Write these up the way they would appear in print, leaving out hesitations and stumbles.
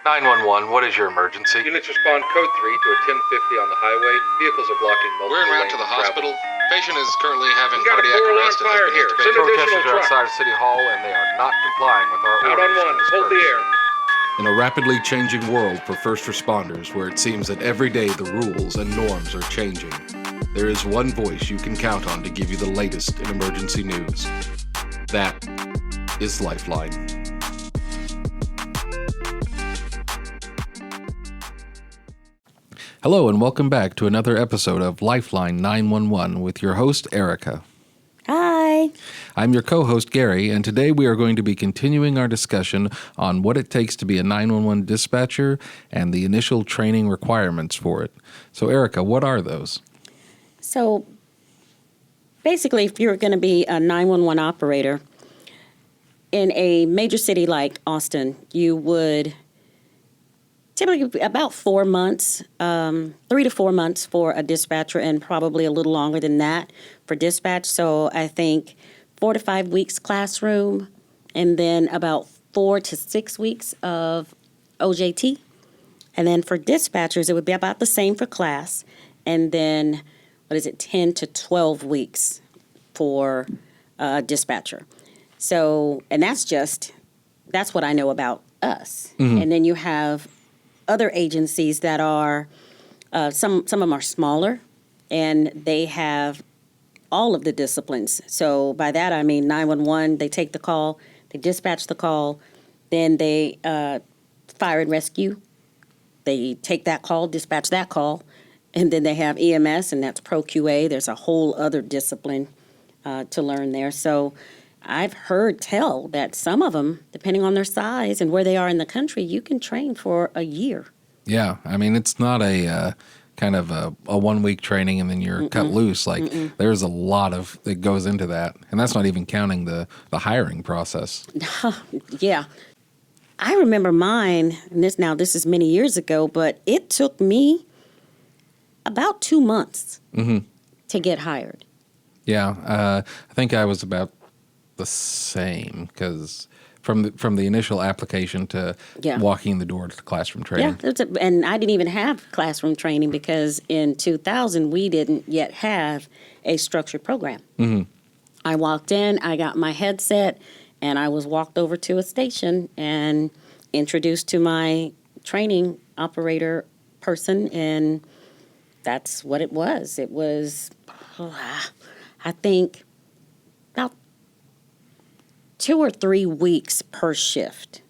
911, what is your emergency? Units respond code 3 to a 1050 on the highway. Vehicles are blocking multiple We're en route lanes to the of travel. hospital. Patient is currently having We've got a cardiac 4-alarm arrest and has fire been here. intubated. Send additional Protesters are trucks. outside of City Hall and they are not complying with our Out orders on to one. Hold the disperse. air. In a rapidly changing world for first responders where it seems that every day the rules and norms are changing, there is one voice you can count on to give you the latest in emergency news. That is Lifeline. Hello and welcome back to another episode of Lifeline 911 with your host, Erica. Hi. I'm your co-host, Gary, and today we are going to be continuing our discussion on what it takes to be a 911 dispatcher and the initial training requirements for it. So, Erica, what are those? So, basically, if you're going to be a 911 operator in a major city like Austin, you would typically about 4 months, 3 to 4 months for a dispatcher, and probably a little longer than that for dispatch. So I think 4 to 5 weeks classroom, and then about 4 to 6 weeks of OJT. And then for dispatchers, it would be about the same for class. And then, 10 to 12 weeks for dispatcher. So, and that's what I know about us. Mm-hmm. And then you have other agencies that are, some of them are smaller, and they have all of the disciplines. So by that I mean 911, they take the call, they dispatch the call, then they fire and rescue. They take that call, dispatch that call, and then they have EMS, and that's Pro QA. There's a whole other discipline to learn there. So I've heard tell that some of them, depending on their size and where they are in the country, you can train for a year. Yeah, I mean, it's not a kind of a 1 week training and then you're cut loose. Like, there's a lot that goes into that. And that's not even counting the hiring process. Yeah. I remember mine, and this is many years ago, but it took me about 2 months to get hired. Yeah, I think I was about the same because from the initial application to walking the door to classroom training. Yeah, and I didn't even have classroom training because in 2000 we didn't yet have a structured program. Mm-hmm. I walked in, I got my headset, and I was walked over to a station and introduced to my training operator person, and that's what it was. It was, I think, about 2 or 3 weeks per shift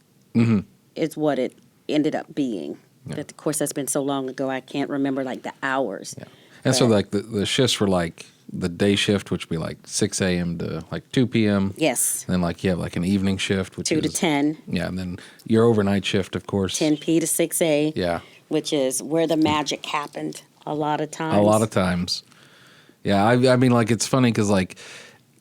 is what it ended up being. Yeah. But of course, that's been so long ago, I can't remember like the hours. Yeah. And so like the shifts were like the day shift, which would be like 6 a.m. to like 2 p.m. Yes. And then like you have like an evening shift, which 2 to 10. Yeah, and then your overnight shift, of course. 10p to 6a. Yeah. Which is where the magic happened a lot of times. A lot of times. Yeah, I mean, like, it's funny because, like,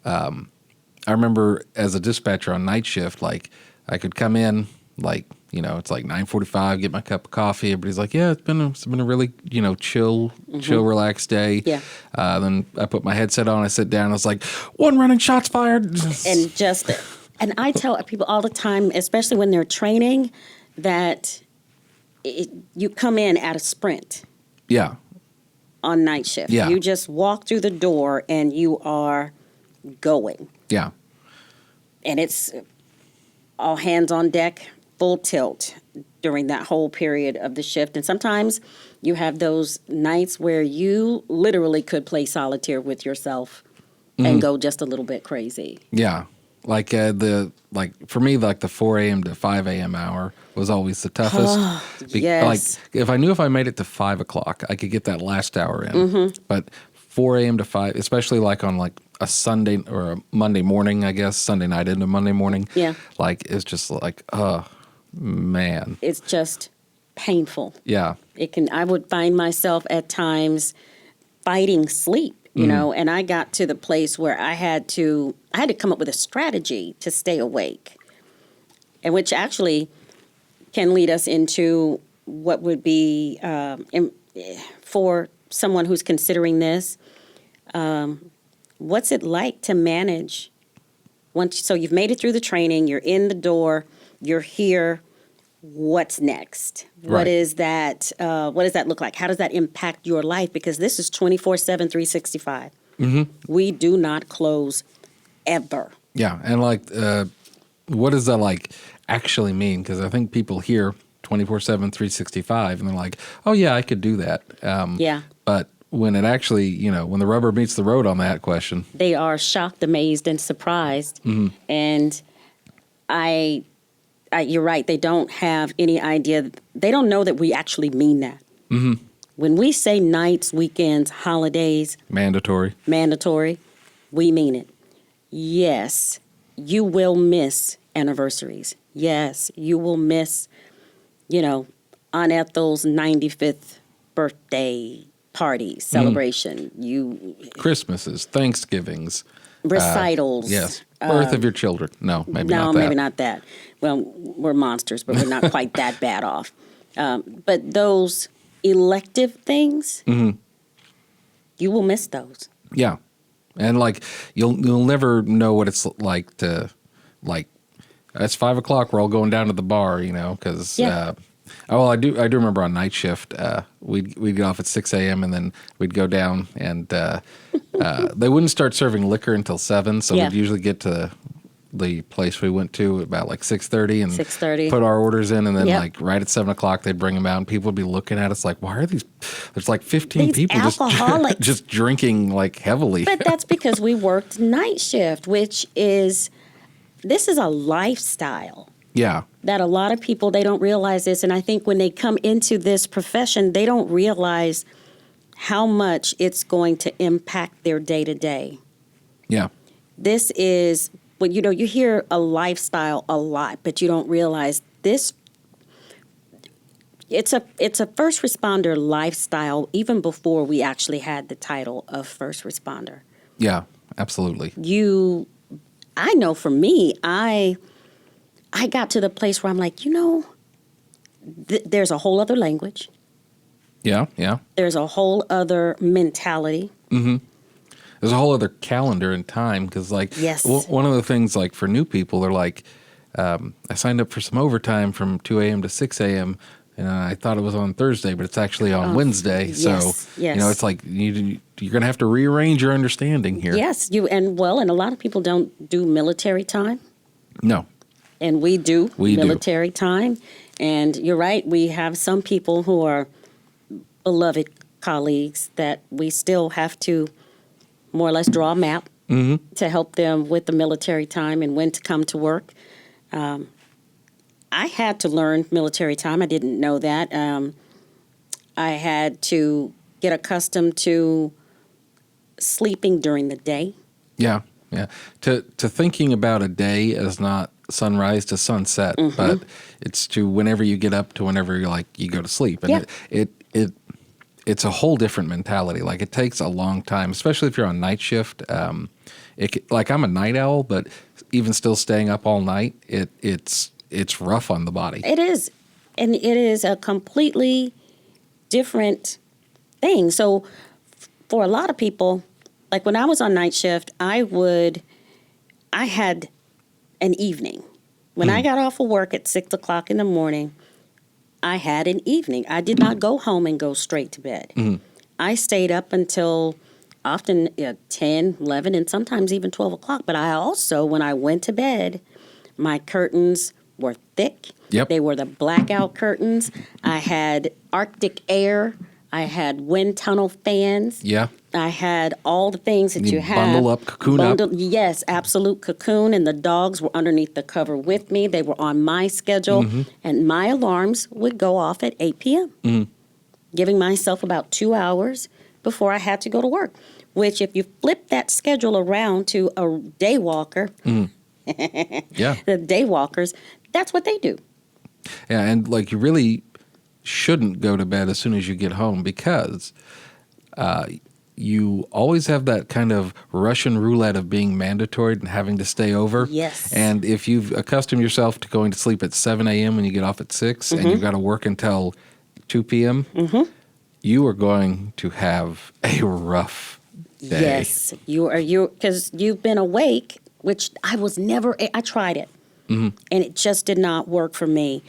I remember as a dispatcher on night shift, like, I could come in, like, you know, it's like 9:45, get my cup of coffee. Everybody's like, yeah, it's been a really, you know, chill, relaxed day. Yeah. Then I put my headset on, I sit down, I was like, 1 running, shots fired. And I tell people all the time, especially when they're training, that you come in at a sprint. Yeah. On night shift. Yeah. You just walk through the door and you are going. Yeah. And it's all hands on deck, full tilt during that whole period of the shift. And sometimes you have those nights where you literally could play solitaire with yourself and go just a little bit crazy. Yeah. Like for me, like the 4 a.m. to 5 a.m. hour was always the toughest. Yes. Like if I made it to 5 o'clock, I could get that last hour in. But 4 a.m. to 5, especially like on like a Sunday or a Monday morning, I guess, Sunday night into Monday morning. Yeah. Like it's just like, oh, man. It's just painful. Yeah. I would find myself at times fighting sleep. You know, and I got to the place where I had to come up with a strategy to stay awake, and which actually can lead us into what would be for someone who's considering this. What's it like to manage so you've made it through the training, you're in the door, you're here, what's next? Right. What is that? What does that look like? How does that impact your life? Because this is 24/7, 365. We do not close ever. Yeah, and like, what does that like actually mean? Because I think people hear 24/7, 365, and they're like, "Oh yeah, I could do that." Yeah. But when it actually, when the rubber meets the road on that question, They are shocked, amazed, and surprised. And you're right. They don't have any idea. They don't know that we actually mean that. When we say nights, weekends, holidays, mandatory. mandatory, we mean it. Yes, you will miss anniversaries. Yes, you will miss, Aunt Ethel's 95th birthday party celebration. You Christmases, Thanksgivings, recitals. yes, birth of your children. No, maybe No, not that. maybe not that. Well, we're monsters, but we're not quite that bad off. But those elective things, you will miss those. Yeah, and like you'll never know what it's like to like. It's 5:00. We're all going down to the bar, because. Yeah. I do remember on night shift, we'd get off at 6 a.m. and then we'd go down and they wouldn't start serving liquor until 7, so Yeah. we'd usually get to the place we went to about like 6:30 and 6:30. put our orders in, and then Yep. like right at 7:00 they'd bring them out and people would be looking at us like, why are these? There's like 15 These people alcoholics. just drinking like heavily. But that's because we worked night shift, this is a lifestyle Yeah, that a lot of people, they don't realize this. And I think when they come into this profession, they don't realize how much it's going to impact their day to day. yeah, This is, well, you hear a lifestyle a lot, but you don't realize this. It's a first responder lifestyle even before we actually had the title of first responder. yeah, absolutely. I know for me, I got to the place where I'm like, there's a whole other language. Yeah, yeah. There's a whole other mentality. There's a whole other calendar and time because, like, Yes. one of the things, like, for new people, they're like, I signed up for some overtime from 2 a.m. to 6 a.m., and I thought it was on Thursday, but it's actually on Wednesday. yes, So, yes. it's like you're going to have to rearrange your understanding here. Yes, and a lot of people don't do military time. No. And we do We do. military time. And you're right, we have some people who are beloved colleagues that we still have to more or less draw a map to help them with the military time and when to come to work. I had to learn military time. I didn't know that. I had to get accustomed to sleeping during the day. Yeah, yeah. To thinking about a day as not sunrise to sunset, but it's to whenever you get up to whenever you go to sleep, and Yeah. it's a whole different mentality. Like it takes a long time, especially if you're on night shift. Like I'm a night owl, but even still staying up all night, it's rough on the body. It is. And it is a completely different thing. So for a lot of people, like when I was on night shift, I had an evening. When I got off of work at 6 o'clock in the morning, I had an evening. I did not go home and go straight to bed. I stayed up until often 10, 11, and sometimes even 12 o'clock. But I also, when I went to bed, my curtains were thick. Yep. They were the blackout curtains. I had Arctic air. I had wind tunnel fans. Yeah. I had all the things that you have. Bundle up, cocoon up. Yes, absolute cocoon. And the dogs were underneath the cover with me. They were on my schedule. And my alarms would go off at 8 p.m., giving myself about 2 hours before I had to go to work, which if you flip that schedule around to a day walker, Yeah. the day walkers, that's what they do. Yeah, and like you really shouldn't go to bed as soon as you get home because you always have that kind of Russian roulette of being mandatory and having to stay over. Yes. And if you've accustomed yourself to going to sleep at 7 a.m. when you get off at 6 and you've got to work until 2 p.m., you are going to have a rough day. Yes, because you've been awake, which I was never. I tried it, and it just did not work for me.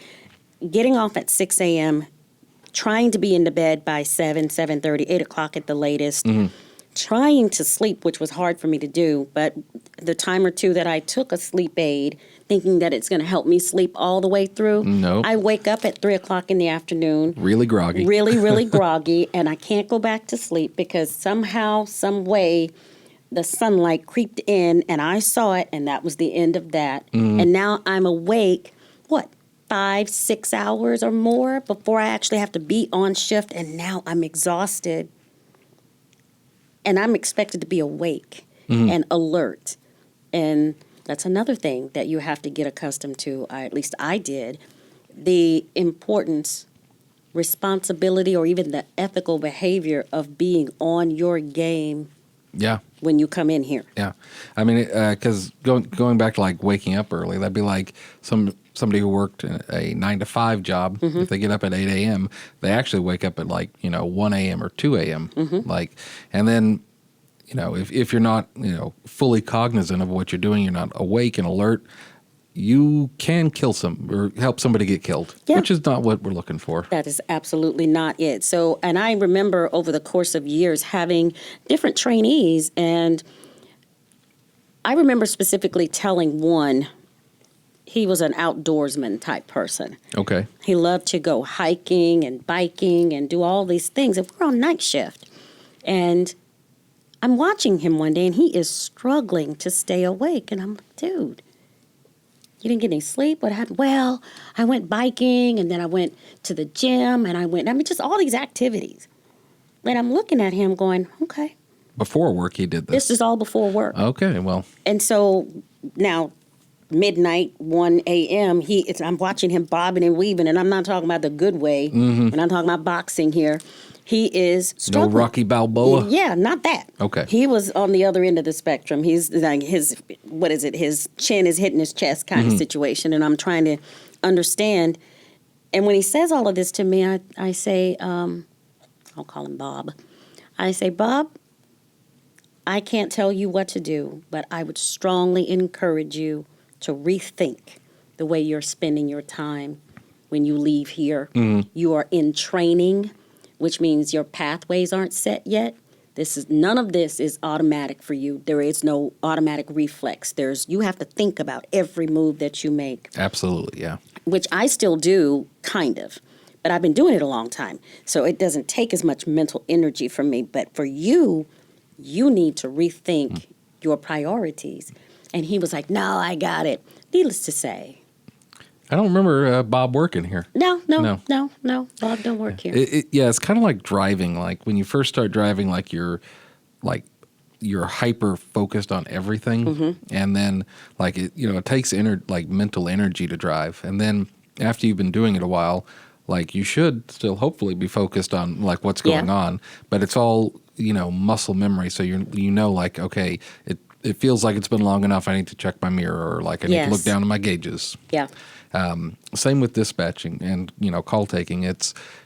getting off at 6 a.m., trying to be into bed by 7:30, 8 o'clock at the latest, trying to sleep, which was hard for me to do. But the time or two that I took a sleep aid, thinking that it's going to help me sleep all the way through, Nope. I wake up at 3 o'clock in the afternoon, Really groggy. really, really groggy, and I can't go back to sleep because somehow, some way, the sunlight creeped in and I saw it, and that was the end of that. And now I'm awake, 5, 6 hours or more before I actually have to be on shift, and now I'm exhausted. And I'm expected to be awake and alert. And that's another thing that you have to get accustomed to, at least I did, the importance, responsibility, or even the ethical behavior of being on your game Yeah. when you come in here. Yeah, I mean, because going back to like waking up early, that'd be like somebody who worked a 9 to 5 job. If they get up at 8 a.m., they actually wake up at 1 a.m. or 2 a.m. And then if you're not fully cognizant of what you're doing, you're not awake and alert. You can kill or help somebody get killed, which is not what we're looking for. That is absolutely not it. So, and I remember over the course of years having different trainees, and I remember specifically telling one, he was an outdoorsman type person. Okay. He loved to go hiking and biking and do all these things. And we're on night shift. And I'm watching him one day, and he is struggling to stay awake. And I'm like, dude, you didn't get any sleep? What happened? Well, I went biking, and then I went to the gym, and just all these activities. And I'm looking at him going, okay. Before work, he did this. This is all before work. Okay, well. And so now, midnight, 1 a.m., I'm watching him bobbing and weaving, and I'm not talking about the good way. We're not talking about boxing here. He is struggling. No Rocky Balboa? Yeah, not that. Okay. He was on the other end of the spectrum. He's like his chin is hitting his chest kind of situation, and I'm trying to understand. And when he says all of this to me, I say, I'll call him Bob. I say, Bob, I can't tell you what to do, but I would strongly encourage you to rethink the way you're spending your time when you leave here. You are in training, which means your pathways aren't set yet. None of this is automatic for you. There is no automatic reflex. You have to think about every move that you make. Absolutely, yeah. Which I still do, kind of. But I've been doing it a long time. So it doesn't take as much mental energy from me. But for you, you need to rethink your priorities. And he was like, no, I got it. Needless to say. I don't remember Bob working here. No. Bob don't work here. It's kind of like driving. Like when you first start driving, you're hyper focused on everything, and then it takes mental energy to drive. And then after you've been doing it a while, you should still hopefully be focused on what's going on. But it's all muscle memory. So okay, it feels like it's been long enough. I need to check my mirror, or I need to look down at my gauges. Yeah. Same with dispatching and call taking.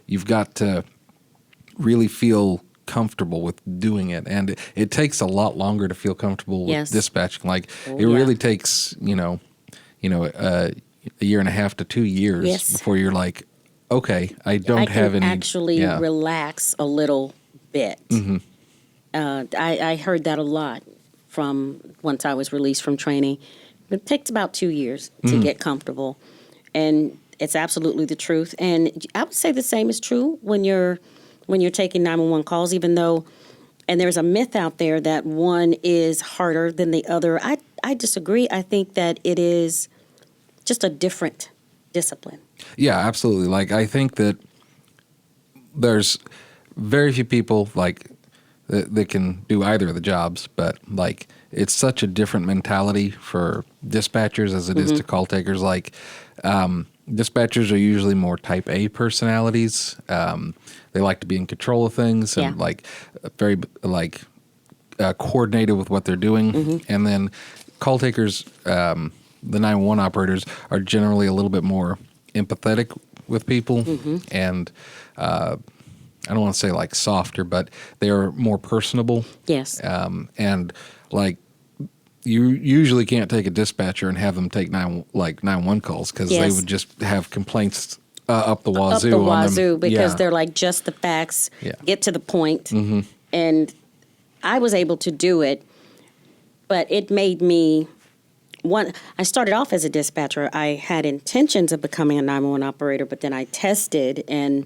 You've got to really feel comfortable with doing it, and it takes a lot longer to feel comfortable with dispatching. It really takes a year and a half to 2 years before you're like, okay, I can actually relax a little bit. I heard that a lot from once I was released from training. It takes about 2 years to get comfortable, and it's absolutely the truth. And I would say the same is true when you're taking 911 calls, even though, and there's a myth out there that one is harder than the other. I disagree. I think that it is just a different discipline. Yeah, absolutely. I think that there's very few people that can do either of the jobs, but it's such a different mentality for dispatchers as it is to call takers. Dispatchers are usually more type A personalities. They like to be in control of things and very coordinated with what they're doing. And then call takers, the 911 operators, are generally a little bit more empathetic with people, and I don't want to say softer, but they are more personable. Yes. And you usually can't take a dispatcher and have them take 911 calls because they would just have complaints up the wazoo. up the on them. wazoo because Yeah. they're like just the facts, Yeah. get to the point. And I was able to do it, but it made me I started off as a dispatcher. I had intentions of becoming a 911 operator, but then I tested and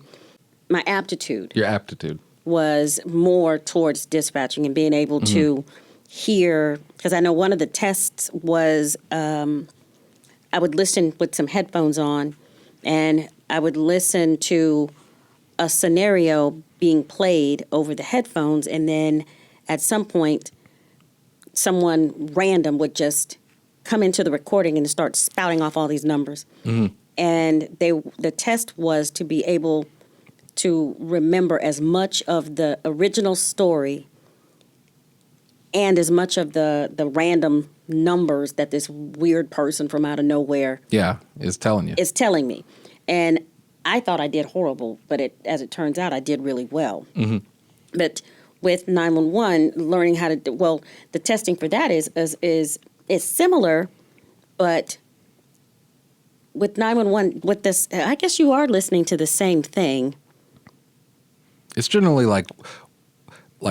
my aptitude Your aptitude. was more towards dispatching and being able to hear, because I know one of the tests was I would listen with some headphones on and I would listen to a scenario being played over the headphones, and then at some point someone random would just come into the recording and start spouting off all these numbers. And the test was to be able to remember as much of the original story and as much of the random numbers that this weird person from out of nowhere Yeah, is telling you. is telling me. And I thought I did horrible, but as it turns out, I did really well. But with 911, learning how to do, the testing for that is similar, but with 911, with this, I guess you are listening to the same thing. It's generally like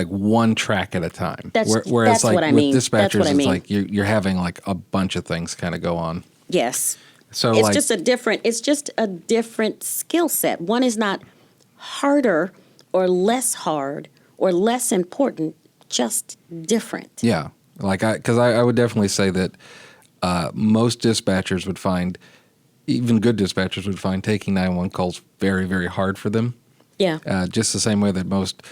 one track at a time. That's Whereas like what I with mean. That's dispatchers, what I it's mean. like you're having like a bunch of things kind of go on. Yes. So It's like just a different skill set. One is not harder or less hard or less important, just different. yeah, like because I would definitely say that most dispatchers would find, even good dispatchers would find taking 911 calls very, very hard for them. Yeah. Just the same way that most,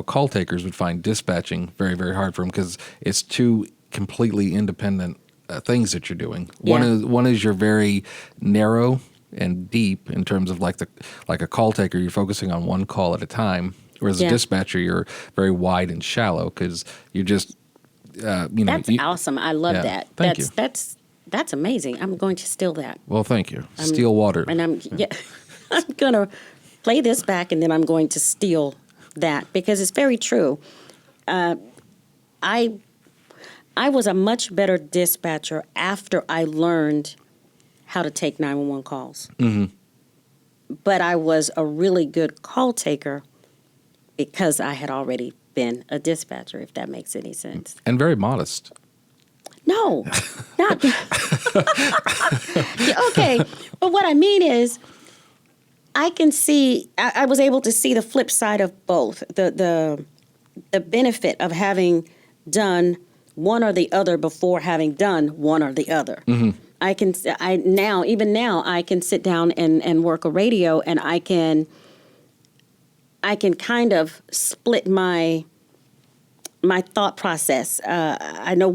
call takers would find dispatching very, very hard for them because it's two completely independent things that you're doing. Yeah. One is you're very narrow and deep in terms of like a call taker, you're focusing on one call at a time, whereas Yeah. a dispatcher, you're very wide and shallow because you're just, That's awesome. I love Yeah, that. thank you. That's amazing. I'm going to steal that. Well, thank you. Steal water. And I'm going to play this back and then I'm going to steal that because it's very true. I was a much better dispatcher after I learned how to take 911 calls. But I was a really good call taker because I had already been a dispatcher, if that makes any sense. And very modest. No, not. Okay, but what I mean is, I can see. I was able to see the flip side of both. The benefit of having done one or the other before having done one or the other. Even now, I can sit down and work a radio, and I can kind of split my thought process. I know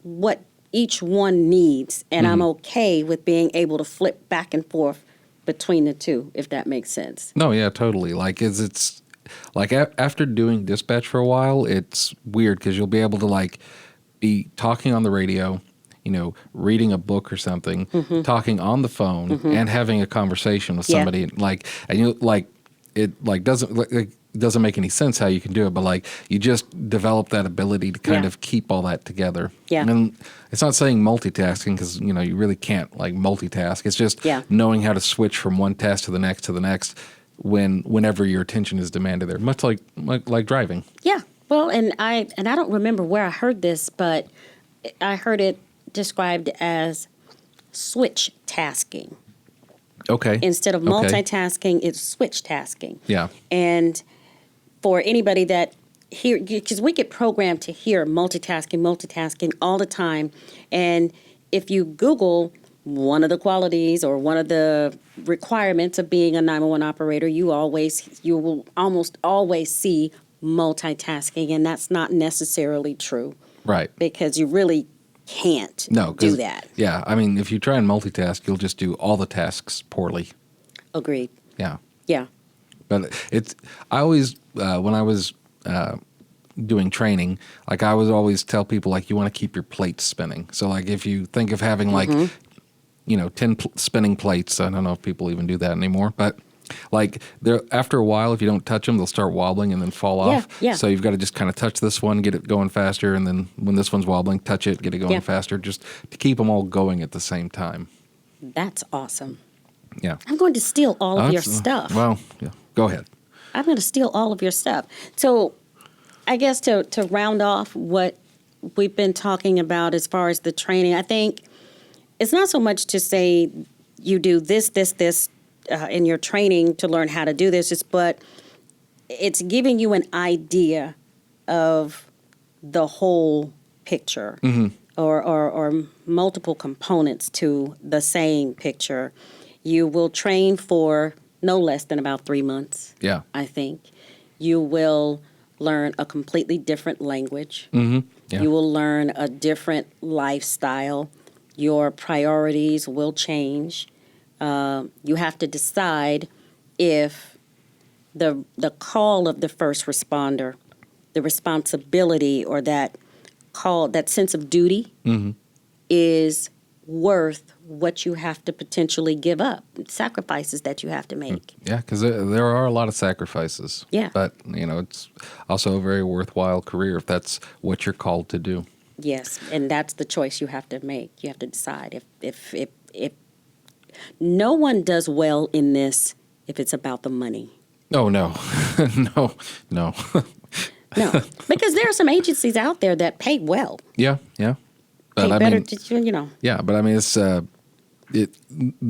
what each one needs, and I'm okay with being able to flip back and forth between the two, if that makes sense. No, yeah, totally. Like, it's like after doing dispatch for a while, it's weird because you'll be able to like be talking on the radio, reading a book or something, talking on the phone, and having a conversation with Yeah. somebody. Like, and you like it like doesn't make any sense how you can do it, but like you just develop that ability to kind Yeah. of keep all that together. Yeah. And it's not saying multitasking because you really can't like multitask. It's just Yeah. knowing how to switch from one task to the next whenever your attention is demanded there. Much like driving. Yeah. Well, and I don't remember where I heard this, but I heard it described as switch tasking. Okay. Instead of Okay. multitasking, it's switch tasking. Yeah. And for anybody that because we get programmed to hear multitasking all the time. And if you Google one of the qualities or one of the requirements of being a 911 operator, you will almost always see multitasking, and that's not necessarily true Right. because you really can't No, 'cause- do that. Yeah. I mean, if you try and multitask, you'll just do all the tasks poorly. Agreed. Yeah. Yeah. But I always, when I was doing training, like I would always tell people, like, you want to keep your plates spinning. So, like, if you think of having, like, 10 spinning plates, I don't know if people even do that anymore, but, like, after a while, if you don't touch them, they'll start wobbling and then fall off. Yeah. So you've got to just kind of touch this one, get it going faster, and then when this one's wobbling, touch it, get it going Yeah. faster, just to keep them all going at the same time. That's awesome. Yeah. I'm going to steal all of your That's- stuff. Well, yeah. Go ahead. I'm going to steal all of your stuff. So I guess to round off what we've been talking about as far as the training, I think it's not so much to say you do this in your training to learn how to do this, but it's giving you an idea of the whole picture or multiple components to the same picture. You will train for no less than about 3 months. Yeah. I think. You will learn a completely different language. Yeah. You will learn a different lifestyle. Your priorities will change. You have to decide if the call of the first responder, the responsibility or that call, that sense of duty is worth what you have to potentially give up, sacrifices that you have to make. Yeah, because there are a lot of sacrifices. Yeah. But, it's also a very worthwhile career if that's what you're called to do. Yes, and that's the choice you have to make. You have to decide if no one does well in this if it's about the money. Oh, no. No. No, because there are some agencies out there that pay well. Yeah. But Pay I better, mean, yeah, but I mean, it's the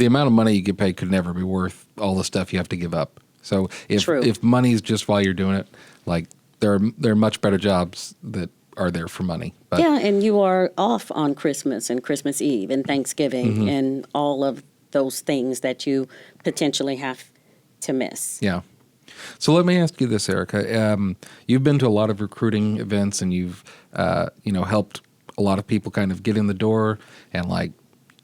amount of money you get paid could never be worth all the stuff you have to give up. So True. if money's just while you're doing it, like there are much better jobs that are there for money. But Yeah, and you are off on Christmas and Christmas Eve and Thanksgiving and all of those things that you potentially have to miss. Yeah. So let me ask you this, Erica. You've been to a lot of recruiting events, and you've helped a lot of people kind of get in the door. And like,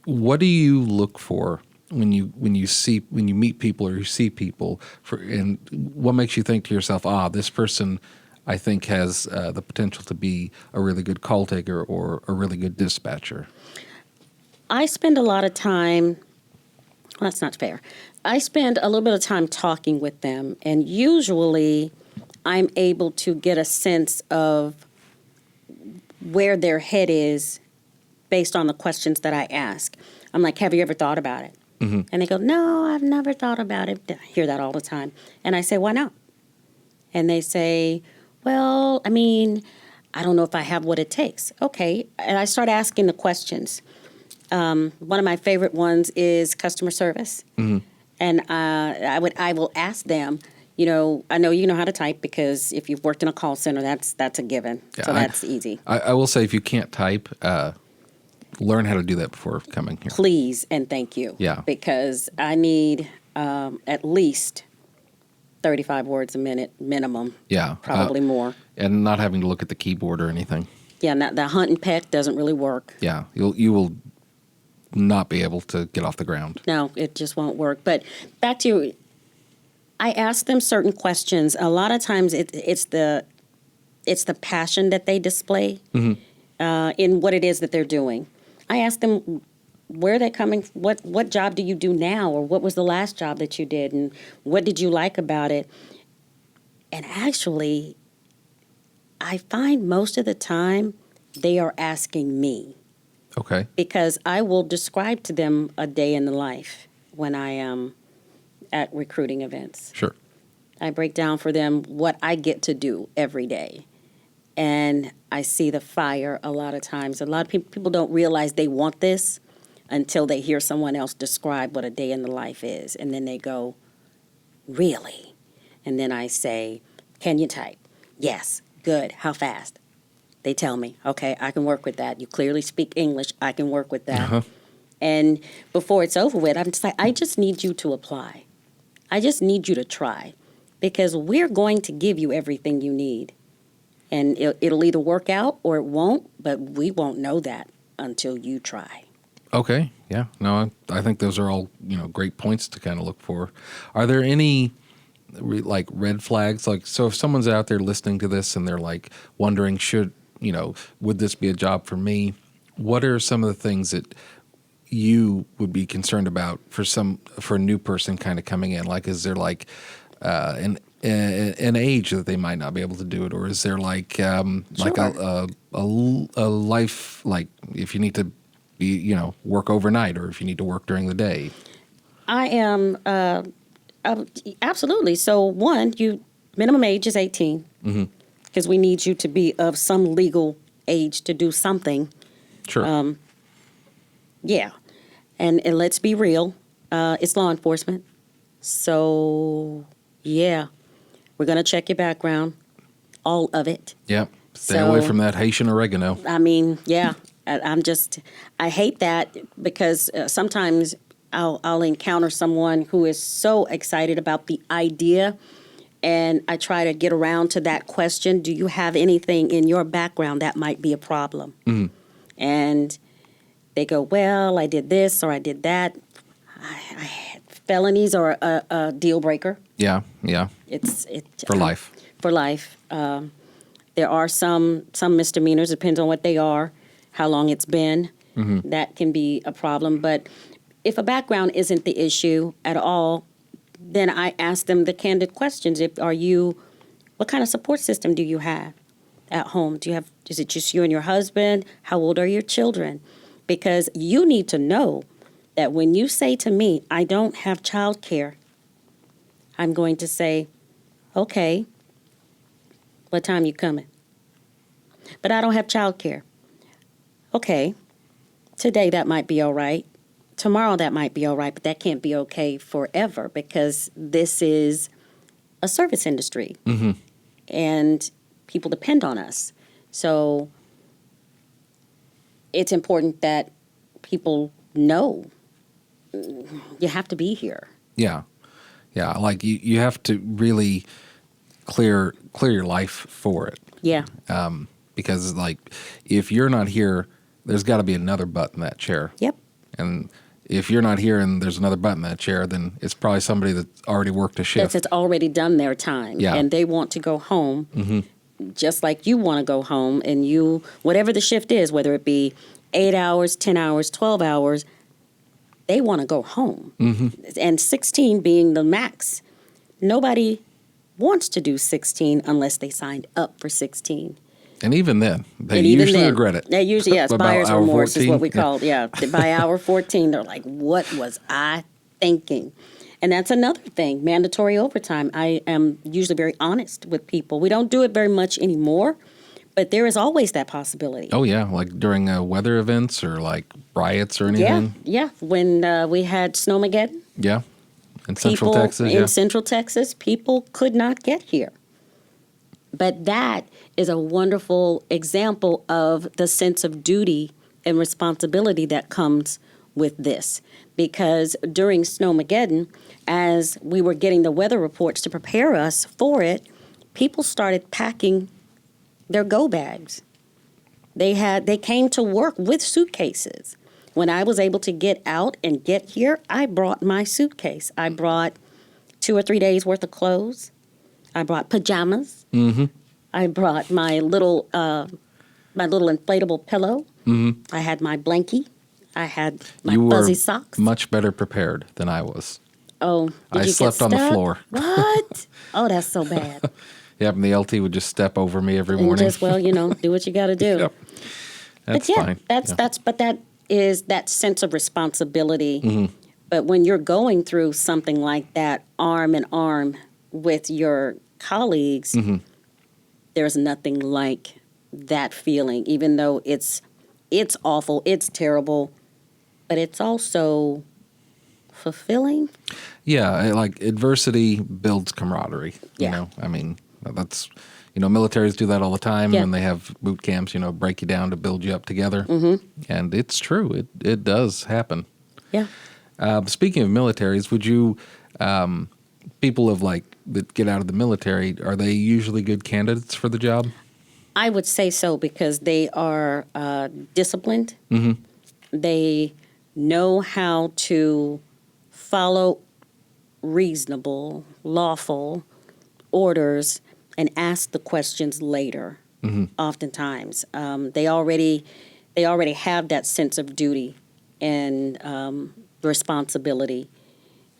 what do you look for when you meet people or you see people? And what makes you think to yourself, this person I think has the potential to be a really good call taker or a really good dispatcher? I spend a lot of time, well, that's not fair. I spend a little bit of time talking with them, and usually I'm able to get a sense of where their head is based on the questions that I ask. I'm like, have you ever thought about it? And they go, no, I've never thought about it. I hear that all the time. And I say, why not? And they say, well, I mean, I don't know if I have what it takes. Okay. And I start asking the questions. One of my favorite ones is customer service. And I will ask them, I know you know how to type because if you've worked in a call center, that's a given. Yeah, So that's easy. I will say if you can't type, learn how to do that before coming here. Please and thank you. Yeah. Because I need at least 35 words a minute minimum. Yeah. Probably more. And not having to look at the keyboard or anything. Yeah, and the hunt and peck doesn't really work. Yeah. You will not be able to get off the ground. No, it just won't work. But back to, I ask them certain questions. A lot of times it's the passion that they display in what it is that they're doing. I ask them where they're coming, what job do you do now, or what was the last job that you did, and what did you like about it? And actually, I find most of the time they are asking me. Okay. Because I will describe to them a day in the life when I am at recruiting events. Sure. I break down for them what I get to do every day. And I see the fire a lot of times. A lot of people don't realize they want this until they hear someone else describe what a day in the life is. And then they go, really? And then I say, can you type? Yes. Good. How fast? They tell me, okay, I can work with that. You clearly speak English. I can work with that. And before it's over with, I'm just like, I just need you to apply. I just need you to try, because we're going to give you everything you need. And it'll either work out or it won't, but we won't know that until you try. Okay. Yeah. No, I think those are all, great points to kind of look for. Are there any like red flags? Like, so if someone's out there listening to this and they're like wondering, would this be a job for me? What are some of the things that you would be concerned about for a new person kind of coming in? Like, is there like an age that they might not be able to do it, or is there like a life, like if you need to be work overnight or if you need to work during the day? I am absolutely. So one, you minimum age is 18 because we need you to be of some legal age to do something. Sure. Yeah, and let's be real, it's law enforcement. So yeah, we're gonna check your background, all of it. Yep. Stay away so- from that Haitian oregano. I mean, yeah, I hate that because sometimes I'll encounter someone who is so excited about the idea, and I try to get around to that question: do you have anything in your background that might be a problem? And they go, well, I did this or I did that. Felonies are a deal breaker. Yeah. Yeah. It's For life. For life. There are some misdemeanors, depends on what they are, how long it's been. That can be a problem. But if a background isn't the issue at all, then I ask them the candid questions. What kind of support system do you have at home? Is it just you and your husband? How old are your children? Because you need to know that when you say to me, I don't have child care, I'm going to say, okay, what time you coming? But I don't have child care. Okay, today that might be all right. Tomorrow that might be all right, but that can't be okay forever because this is a service industry. And people depend on us. So it's important that people know you have to be here. Yeah. Yeah. Like you have to really clear your life for it. Yeah. Because like if you're not here, there's got to be another butt in that chair. Yep. And if you're not here and there's another butt in that chair, then it's probably somebody that's already worked a shift. That's already done their time. Yeah. And they want to go home just like you want to go home. And whatever the shift is, whether it be 8 hours, 10 hours, 12 hours, they want to go home. And 16 being the max. Nobody wants to do 16 unless they signed up for 16. And even then, they And even usually then, regret it. They usually, yes, About buyer's hour remorse 14. is what we call it. Yeah. By hour 14, they're like, what was I thinking? And that's another thing, mandatory overtime. I am usually very honest with people. We don't do it very much anymore, but there is always that possibility. Oh, yeah. Like during weather events or like riots or Yeah, anything. yeah. When we had Snowmageddon, Yeah. In Central people Texas. in Yeah. Central Texas, people could not get here. But that is a wonderful example of the sense of duty and responsibility that comes with this. Because during Snowmageddon, as we were getting the weather reports to prepare us for it, people started packing their go bags. They came to work with suitcases. When I was able to get out and get here, I brought my suitcase. I brought 2 or 3 days worth of clothes. I brought pajamas. I brought my little inflatable pillow. I had my blankie. I had my You were fuzzy socks. much better prepared than I was. Oh, did I you slept get on the stuck? floor. What? Oh, that's so bad. Yeah, and the LT would just step over me every And morning. just, well, do what you got to do. Yep. That's But yeah, fine. but that is that sense of responsibility. Mm-hmm. But when you're going through something like that, arm in arm with your colleagues, Mm-hmm. there's nothing like that feeling. Even though it's awful, it's terrible, but it's also fulfilling. Yeah, like adversity builds camaraderie. Yeah. You know, I mean, that's, militaries do that all the time Yeah. when they have boot camps, break you down to build you up together. Mm-hmm. And it's true. It does happen. Yeah. Speaking of militaries, would you, people that get out of the military, are they usually good candidates for the job? I would say so because they are disciplined. Mm-hmm. They know how to follow reasonable, lawful orders and ask the questions later. Oftentimes, they already have that sense of duty and responsibility.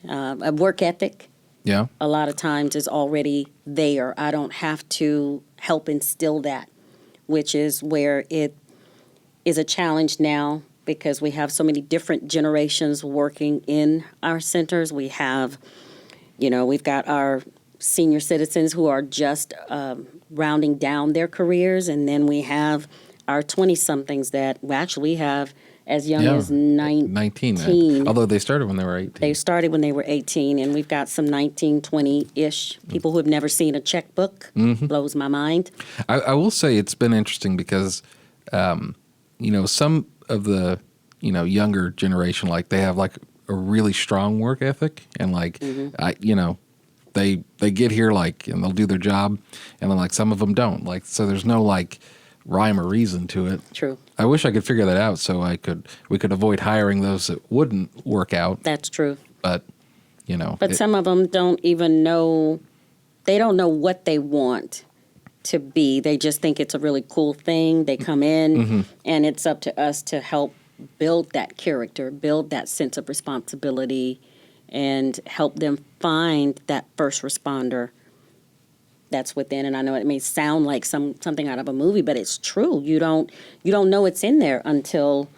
A work ethic. Yeah. A lot of times is already there. I don't have to help instill that, which is where it is a challenge now because we have so many different generations working in our centers. We have, we've got our senior citizens who are just rounding down their careers, and then we have our 20-somethings that we have as young as 19. Although they started when they were 18. They started when they were 18, and we've got some 19, 20-ish people who have never seen a checkbook. Blows my mind. I will say it's been interesting because, some of the, younger generation, like they have like a really strong work ethic, and like, they get here like, and they'll do their job, and then like some of them don't. Like, so there's no like rhyme or reason to it. True. I wish I could figure that out so we could avoid hiring those that wouldn't work out. That's true. But, But some of them don't even know, they don't know what they want to be. They just think it's a really cool thing. They come in, and it's up to us to help build that character, build that sense of responsibility, and help them find that first responder that's within. And I know it may sound like something out of a movie, but it's true. You don't know it's in there until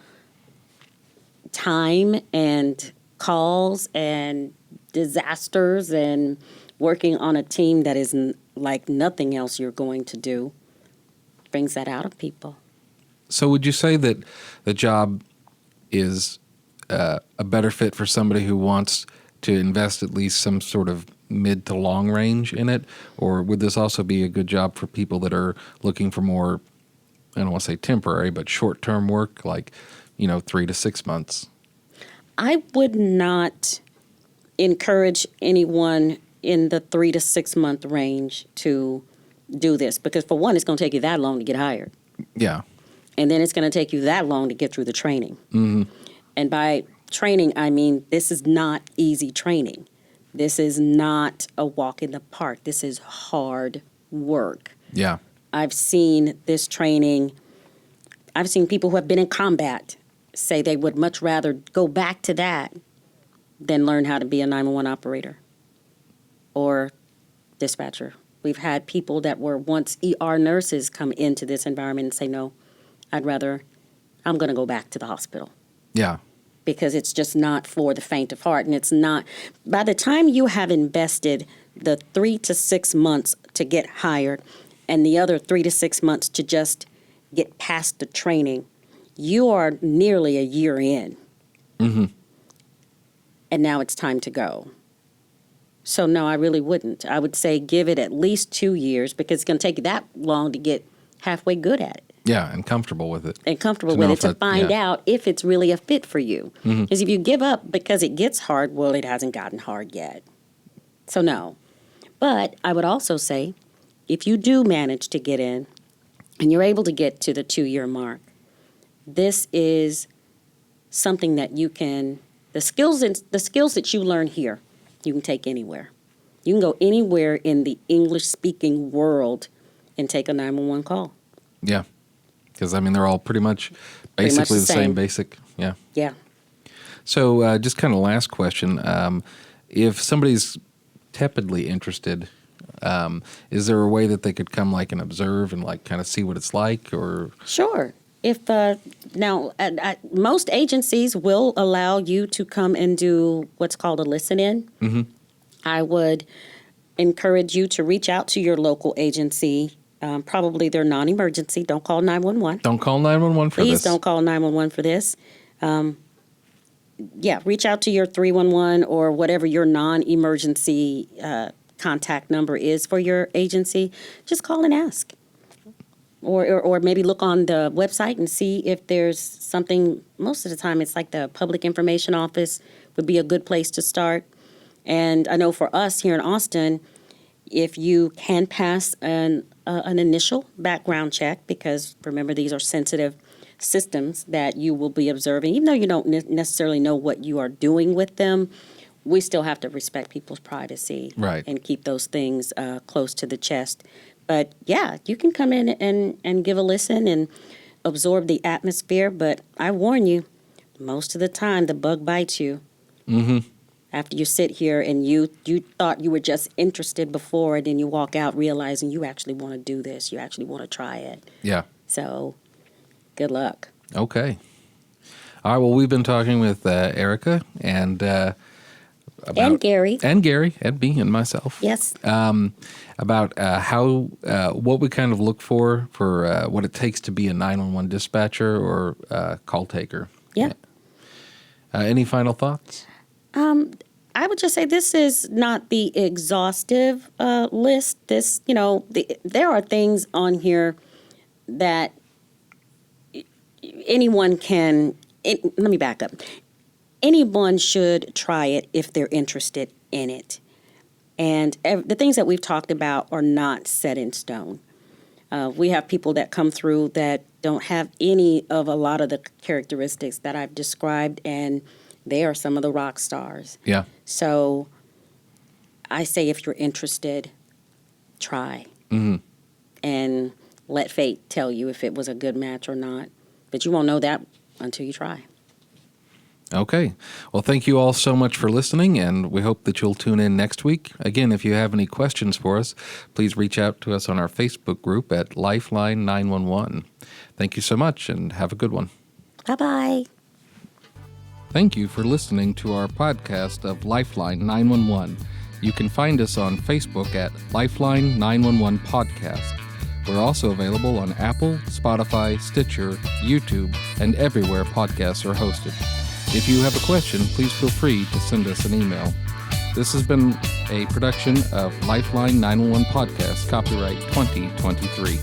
time and calls and disasters and working on a team that is like nothing else you're going to do brings that out of people. So would you say that the job is a better fit for somebody who wants to invest at least some sort of mid to long range in it? Or would this also be a good job for people that are looking for more, I don't want to say temporary, but short-term work, like, 3 to 6 months? I would not encourage anyone in the 3 to 6 month range to do this, because for one, it's going to take you that long to get hired. Yeah. And then it's going to take you that long to get through the training. And by training, I mean, this is not easy training. This is not a walk in the park. This is hard work. Yeah. I've seen this training. I've seen people who have been in combat say they would much rather go back to that than learn how to be a 911 operator or dispatcher. We've had people that were once ER nurses come into this environment and say, no, I'm going to go back to the hospital. Yeah. Because it's just not for the faint of heart. And it's not, by the time you have invested the 3 to 6 months to get hired and the other 3 to 6 months to just get past the training, you are nearly a year in. And now it's time to go. So no, I really wouldn't. I would say give it at least 2 years, because it's going to take you that long to get halfway good at it. Yeah, and comfortable with it. And comfortable with it to find out if it's really a fit for you. Because if you give up because it gets hard, well, it hasn't gotten hard yet. So no. But I would also say, if you do manage to get in and you're able to get to the 2-year mark, this is something that you can, the skills that you learn here, you can take anywhere. You can go anywhere in the English-speaking world and take a 911 call. Yeah. Because, they're all pretty much basically the same basic. Yeah. Yeah. So just kind of last question. If somebody's tepidly interested, is there a way that they could come like and observe and like kind of see what it's like? Or Sure. If now, most agencies will allow you to come and do what's called a listen-in. I would encourage you to reach out to your local agency. Probably they're non-emergency. Don't call 911. Don't call 911 for this. Please don't call 911 for this. Reach out to your 311 or whatever your non-emergency contact number is for your agency. Just call and ask. Or maybe look on the website and see if there's something. Most of the time, it's like the Public Information Office would be a good place to start. And I know for us here in Austin, if you can pass an initial background check, because remember, these are sensitive systems that you will be observing, even though you don't necessarily know what you are doing with them, we still have to respect people's privacy, right, and keep those things close to the chest. But yeah, you can come in and give a listen and absorb the atmosphere. But I warn you, most of the time the bug bites you. After you sit here and you thought you were just interested before, and then you walk out realizing you actually want to do this. You actually want to try it. Yeah. So good luck. Okay. All right. Well, we've been talking with Erica and Gary and me and myself. Yes. About how what we kind of look for what it takes to be a 911 dispatcher or call taker. Yeah. Any final thoughts? I would just say this is not the exhaustive list. This, there are things on here that anyone can. Let me back up. Anyone should try it if they're interested in it. And the things that we've talked about are not set in stone. We have people that come through that don't have any of a lot of the characteristics that I've described, and they are some of the rock stars. Yeah. So I say if you're interested, try. Mm-hmm. And let fate tell you if it was a good match or not. But you won't know that until you try. Okay. Well, thank you all so much for listening, and we hope that you'll tune in next week. Again, if you have any questions for us, please reach out to us on our Facebook group at Lifeline 911. Thank you so much, and have a good one. Bye-bye. Thank you for listening to our podcast of Lifeline 911. You can find us on Facebook at Lifeline 911 Podcast. We're also available on Apple, Spotify, Stitcher, YouTube, and everywhere podcasts are hosted. If you have a question, please feel free to send us an email. This has been a production of Lifeline 911 Podcast, copyright 2023.